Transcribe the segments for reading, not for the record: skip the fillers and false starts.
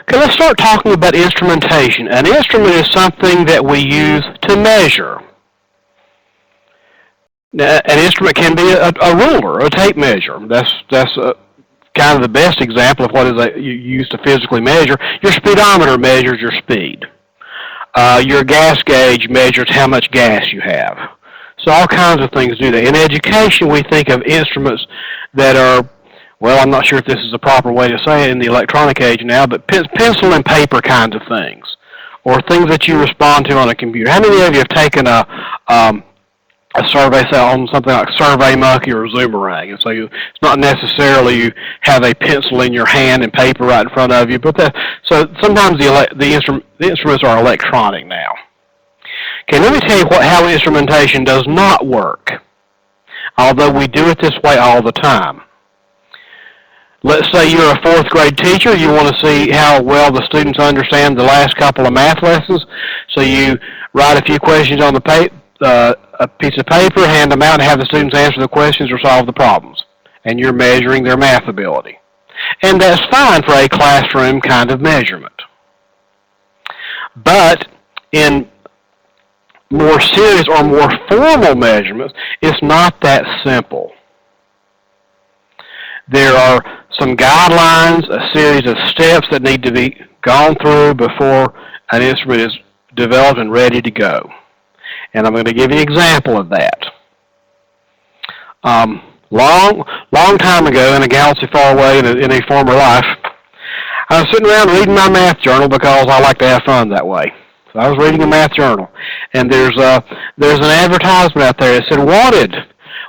Okay, let's start talking about instrumentation. An instrument is something that we use to measure. Now, an instrument can be a ruler, a tape measure. That's kind of the best example of what you use to physically measure. Your speedometer measures your speed. Your gas gauge measures how much gas you have. So all kinds of things do that. In education, we think of instruments that are, well, I'm not sure if this is the proper way to say it in the electronic age now, but pencil and paper kinds of things, or things that you respond to on a computer. How many of you have taken a survey, say, on something like SurveyMonkey or Zoomerang? And so it's not necessarily you have a pencil in your hand and paper right in front of you, but so sometimes the instruments are electronic now. Okay, let me tell you how instrumentation does not work, although we do it this way all the time. Let's say you're a 4th grade teacher. You want to see how well the students understand the last couple of math lessons. So you write a few questions on a piece of paper, hand them out, and have the students answer the questions or solve the problems. And you're measuring their math ability. And that's fine for a classroom kind of measurement. But in more serious or more formal measurements, it's not that simple. There are some guidelines, a series of steps that need to be gone through before an instrument is developed and ready to go. And I'm going to give you an example of that. Long time ago, in a galaxy far away in a former life, I was sitting around reading my math journal because I like to have fun that way. So I was reading a math journal, and there's an advertisement out there that said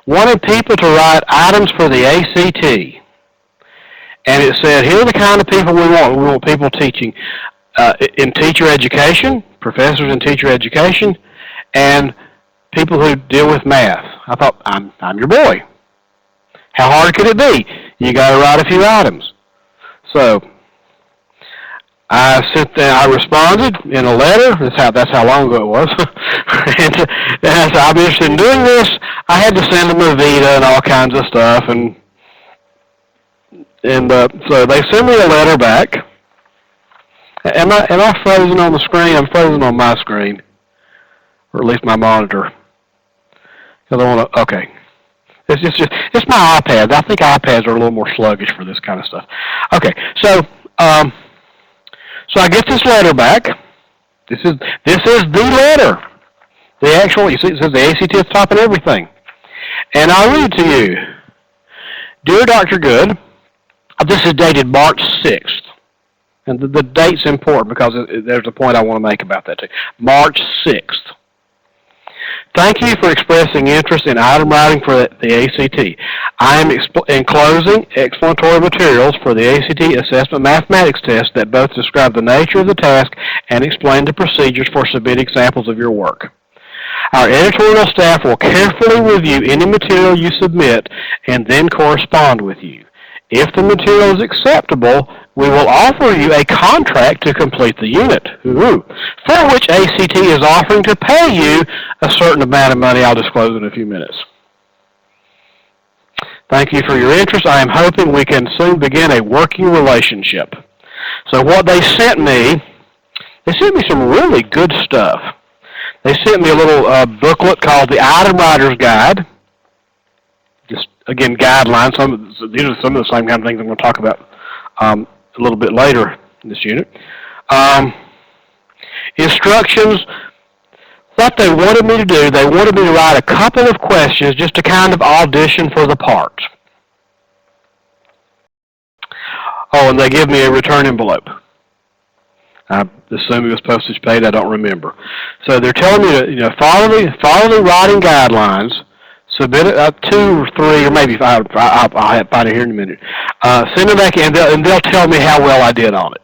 wanted people to write items for the ACT. And it said, here are the kind of people we want. We want people teaching in teacher education, professors in teacher education, and people who deal with math. I thought, I'm your boy. How hard could it be? You got to write a few items. So I responded in a letter. That's how long ago it was. and I said, I'm interested in doing this. I had to send them a Vita and all kinds of stuff, and so they sent me a letter back. Am I frozen on the screen? I'm frozen on my screen, or at least my monitor. Because I want to. Okay, it's my iPad. I think iPads are a little more sluggish for this kind of stuff. Okay, so I get this letter back. This is the letter. The actual, you see, it says the ACT at the top and everything. And I'll read it to you. Dear Dr. Good, this is dated March 6th. And the date's important because there's a point I want to make about that too. March 6th. Thank you for expressing interest in item writing for the ACT. I am enclosing explanatory materials for the ACT Assessment Mathematics Test that both describe the nature of the task and explain the procedures for submitting samples of your work. Our editorial staff will carefully review any material you submit and then correspond with you. If the material is acceptable, we will offer you a contract to complete the unit, for which ACT is offering to pay you a certain amount of money I'll disclose in a few minutes. Thank you for your interest. I am hoping we can soon begin a working relationship. So what they sent me some really good stuff. They sent me a little booklet called the Item Writer's Guide. Just, again, guidelines. These are some of the same kind of things I'm going to talk about a little bit later in this unit. Instructions. What they wanted me to do, they wanted me to write a couple of questions just to kind of audition for the part. Oh, and they give me a return envelope. I assume it was postage paid. I don't remember. So they're telling me to follow the writing guidelines. Submit it 2 or 3 or maybe 5. I'll find it here in a minute. Send it back in, and they'll tell me how well I did on it,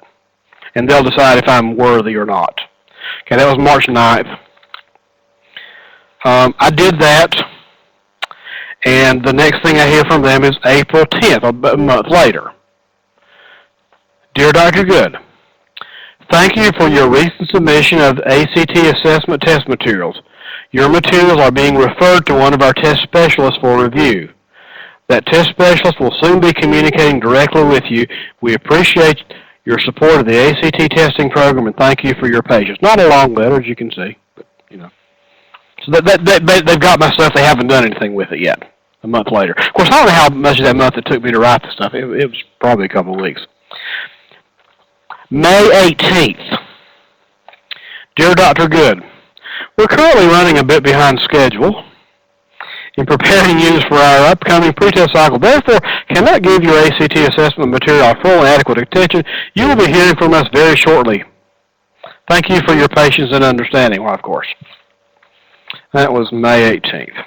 and they'll decide if I'm worthy or not. Okay, that was March 9th. I did that, and the next thing I hear from them is April 10th, a month later. Dear Dr. Good, thank you for your recent submission of ACT assessment test materials. Your materials are being referred to one of our test specialists for review. That test specialist will soon be communicating directly with you. We appreciate your support of the ACT testing program, and thank you for your patience. Not a long letter, as you can see, but, you know. So they've got my stuff. They haven't done anything with it yet. A month later. Of course, I don't know how much of that month it took me to write the stuff. It was probably a couple of weeks. May 18th. Dear Dr. Good, we're currently running a bit behind schedule in preparing you for our upcoming pretest cycle. Therefore, cannot give your ACT assessment material our full and adequate attention. You will be hearing from us very shortly. Thank you for your patience and understanding. Well, of course. That was May 18th.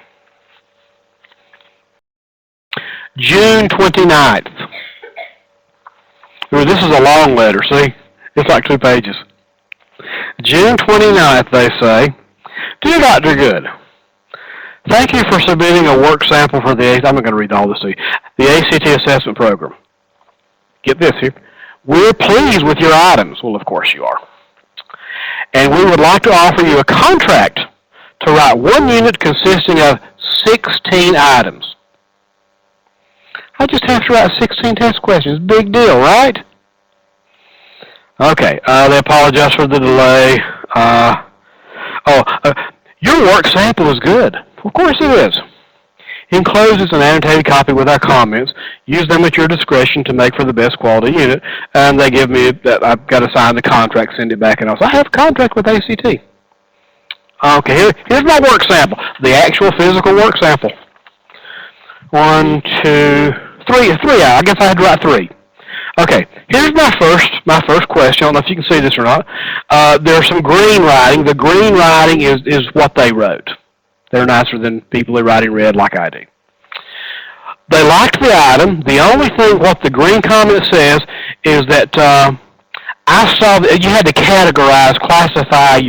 June 29th. Ooh, this is a long letter, see? It's like 2 pages. June 29th, they say, Dear Dr. Good, thank you for submitting a work sample for the I'm not going to read all this to you. The ACT assessment program. Get this here. We're pleased with your items. Well, of course you are. And we would like to offer you a contract to write 1 unit consisting of 16 items. I just have to write 16 test questions. Big deal, right? Okay, they apologize for the delay. Your work sample is good. Of course it is. Encloses an annotated copy with our comments. Use them at your discretion to make for the best quality unit. And they give me that I've got to sign the contract, send it back, and I have a contract with ACT. Okay, here's my work sample. The actual physical work sample. 1, 2, 3. I guess I had to write 3. Okay, here's my first question. I don't know if you can see this or not. There's some green writing. The green writing is what they wrote. They're nicer than people who write in red like I do. They liked the item. The only thing what the green comment says is that I saw that you had to categorize, classify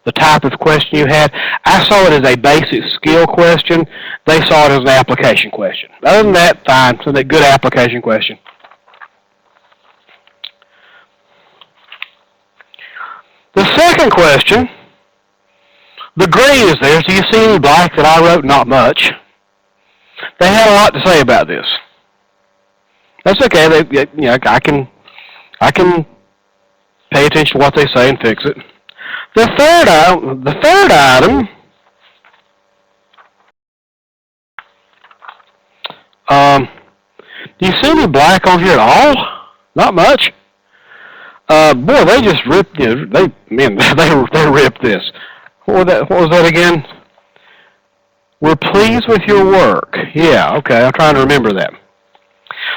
the type of question you had. I saw it as a basic skill question. They saw it as an application question. Other than that, fine. So that good application question. The second question, the green is there. So you see any black that I wrote? Not much. They had a lot to say about this. That's okay. I can pay attention to what they say and fix it. The third item, do you see any black on here at all? Not much. Boy, they just ripped. They ripped this. What was that again? We're pleased with your work. Yeah, okay. I'm trying to remember that.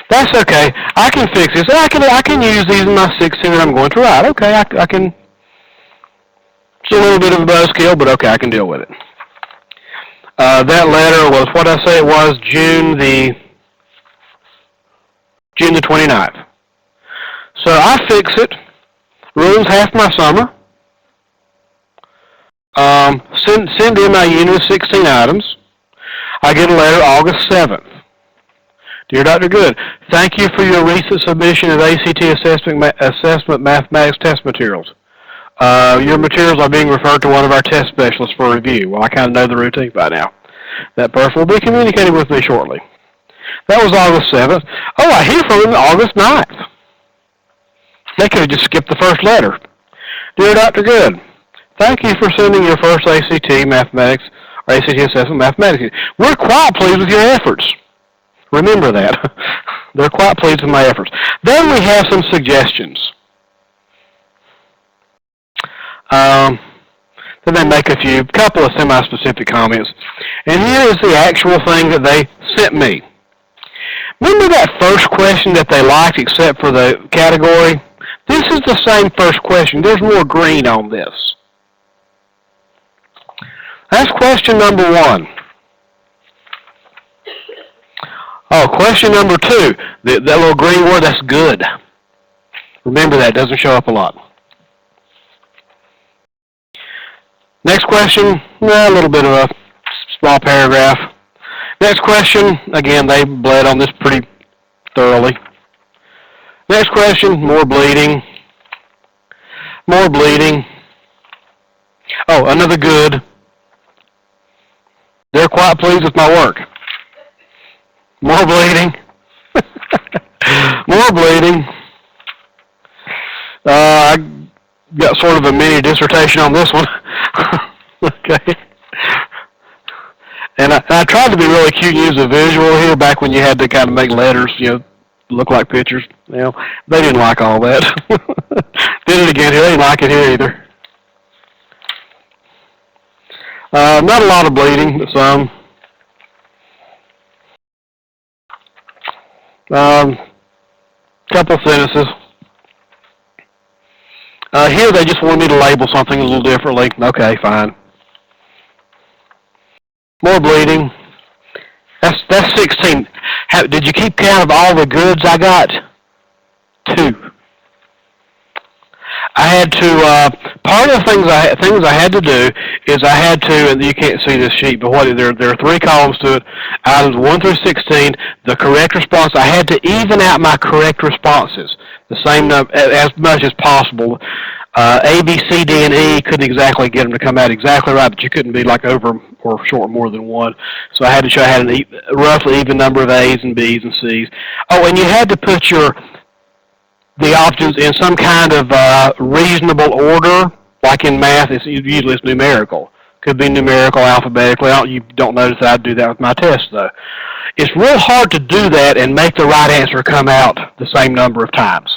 That's okay. I can fix this. I can use these in my 16 that I'm going to write. Okay, I can. It's a little bit of a buzzkill, but okay, I can deal with it. That letter was what I say it was, June the 29th. So I fix it. Ruins half my summer. Send in my unit of 16 items. I get a letter August 7th. Dear Dr. Good, thank you for your recent submission of ACT assessment mathematics test materials. Your materials are being referred to one of our test specialists for review. Well, I kind of know the routine by now. That person will be communicating with me shortly. That was August 7th. Oh, I hear from them August 9th. They could have just skipped the first letter. Dear Dr. Good, thank you for sending your first ACT mathematics or ACT assessment mathematics. We're quite pleased with your efforts. Remember that. They're quite pleased with my efforts. Then we have some suggestions. Then they make a couple of semi-specific comments. And here is the actual thing that they sent me. Remember that first question that they liked except for the category? This is the same first question. There's more green on this. That's question number 1. Oh, question number 2. That little green word, that's good. Remember that, doesn't show up a lot. Next question, a little bit of a small paragraph. Next question, again, they bled on this pretty thoroughly. Next question, more bleeding. More bleeding. Oh, another good. They're quite pleased with my work. More bleeding. More bleeding. I got sort of a mini dissertation on this one. Okay. And I tried to be really cute and use a visual here back when you had to kind of make letters, look like pictures. They didn't like all that. Did it again here. They didn't like it here either. Not a lot of bleeding, but some. Couple sentences. Here they just wanted me to label something a little differently. Okay, fine. More bleeding. That's 16. Did you keep count of all the goods I got? 2. I had to, part of the things I had to do is I had to, and you can't see this sheet, but there are 3 columns to it, items 1 through 16, the correct response. I had to even out my correct responses, the same number, as much as possible. A, B, C, D, and E, couldn't exactly get them to come out exactly right, but you couldn't be like over or short more than 1. So I had to show I had a roughly even number of A's and B's and C's. Oh, and you had to put the options in some kind of reasonable order, like in math. Usually it's numerical. Could be numerical, alphabetically. You don't notice that I do that with my test, though. It's real hard to do that and make the right answer come out the same number of times.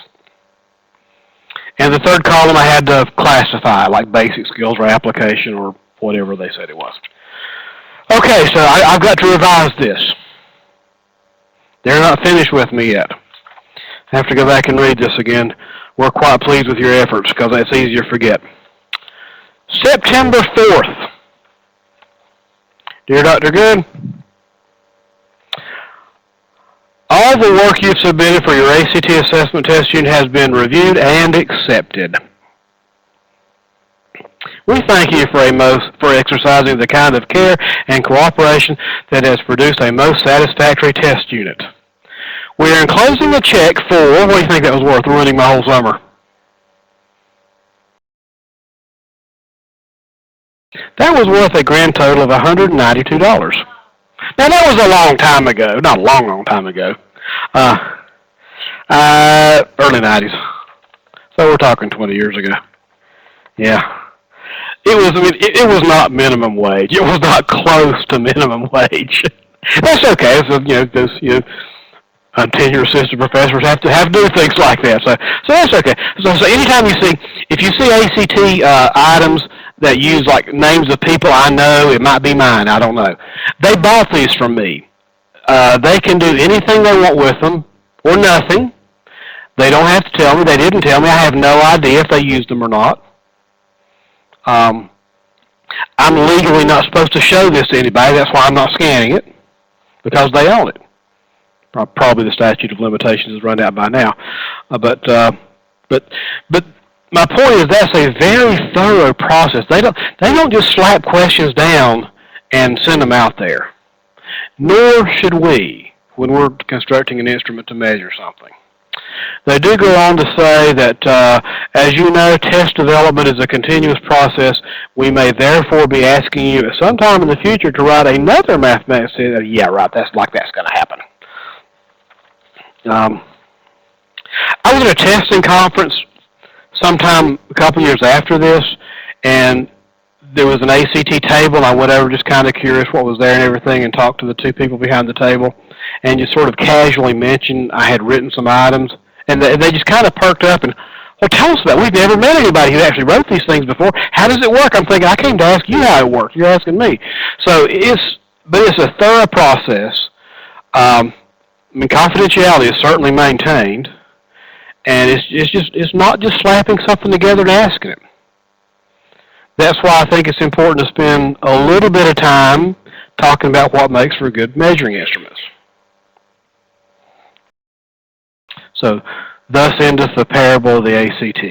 And the 3rd column I had to classify, like basic skills or application or whatever they said it was. Okay, so I've got to revise this. They're not finished with me yet. I have to go back and read this again. We're quite pleased with your efforts because it's easier to forget. September 4th. Dear Dr. Good, all the work you've submitted for your ACT assessment test unit has been reviewed and accepted. We thank you for exercising the kind of care and cooperation that has produced a most satisfactory test unit. We are enclosing a check for, what do you think that was worth, ruining my whole summer? That was worth a grand total of $192. Now, that was a long time ago. Not a long, long time ago. Early 90s. So we're talking 20 years ago. Yeah. It was not minimum wage. It was not close to minimum wage. That's okay. So, those, tenured assistant professors have to do things like that. So that's okay. So anytime if you see ACT items that use like names of people I know, it might be mine, I don't know. They bought these from me. They can do anything they want with them or nothing. They don't have to tell me. They didn't tell me. I have no idea if they used them or not. I'm legally not supposed to show this to anybody. That's why I'm not scanning it, because they own it. Probably the statute of limitations is run out by now. But my point is that's a very thorough process. They don't just slap questions down and send them out there. Nor should we when we're constructing an instrument to measure something. They do go on to say that, as you know, test development is a continuous process. We may therefore be asking you at some time in the future to write another mathematics test. Yeah, right, that's going to happen. I was at a testing conference sometime a couple years after this, and there was an ACT table, and I went over just kind of curious what was there and everything, and talked to the 2 people behind the table, and just sort of casually mentioned I had written some items, and they just kind of perked up and, well, tell us about it. We've never met anybody who actually wrote these things before. How does it work? I'm thinking, I came to ask you how it works. You're asking me. So it's a thorough process. Confidentiality is certainly maintained, and it's not just slapping something together and asking it. That's why I think it's important to spend a little bit of time talking about what makes for good measuring instruments. So, thus endeth the parable of the ACT.